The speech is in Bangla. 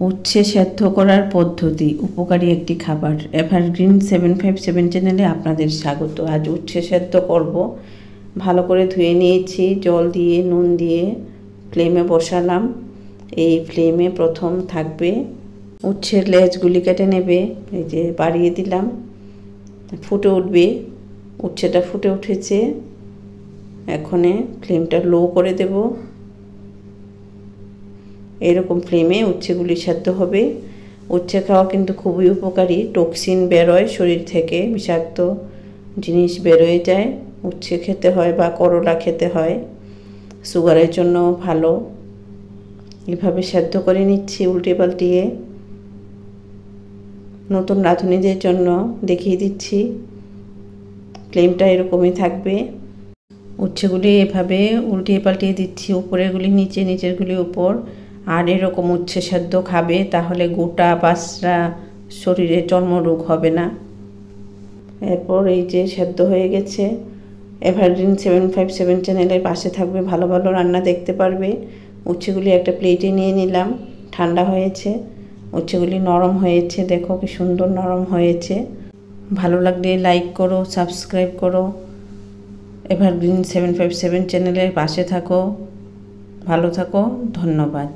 উচ্ছে সেদ্ধ করার পদ্ধতি, উপকারী একটি খাবার। এভারগ্রিন 757 চ্যানেলে আপনাদের স্বাগত। আজ উচ্ছে সেদ্ধ করব। ভালো করে ধুয়ে নিয়েছি, জল দিয়ে নুন দিয়ে ফ্লেমে বসালাম। এই ফ্লেমে প্রথম থাকবে উচ্ছের লেজগুলি কেটে নেবে। এই যে বাড়িয়ে দিলাম, ফুটে উঠবে। উচ্ছেটা ফুটে উঠেছে, এখন ফ্লেমটা লো করে দেব। এরকম ফ্লেমে উচ্ছেগুলি সেদ্ধ হবে। উচ্ছে খাওয়া কিন্তু খুবই উপকারী, টক্সিন বেরোয় শরীর থেকে, বিষাক্ত জিনিস বেরোয় যায়। উচ্ছে খেতে হয় বা করলা খেতে হয়, সুগারের জন্য ভালো। এভাবে সেদ্ধ করে নিচ্ছি উল্টে পাল্টিয়ে। নতুন রাঁধুনিদের জন্য দেখিয়ে দিচ্ছি, ফ্লেমটা এরকমই থাকবে। উচ্ছেগুলি এভাবে উল্টিয়ে পাল্টিয়ে দিচ্ছি, উপরেরগুলি নিচে, নিচেরগুলি উপর। আর এরকম উচ্ছে সেদ্ধ খাবে, তাহলে গোটা বাসরা শরীরে চর্মরোগ হবে না। এরপর এই যে সেদ্ধ হয়ে গেছে। এভারগ্রিন 757 চ্যানেলের পাশে থাকবে, ভালো ভালো রান্না দেখতে পারবে। উচ্ছেগুলি একটা প্লেটে নিয়ে নিলাম, ঠান্ডা হয়েছে। উচ্ছেগুলি নরম হয়েছে, দেখো কি সুন্দর নরম হয়েছে। ভালো লাগলে লাইক করো, সাবস্ক্রাইব করো। এভারগ্রিন 757 চ্যানেলের পাশে থাকো, ভালো থাকো, ধন্যবাদ।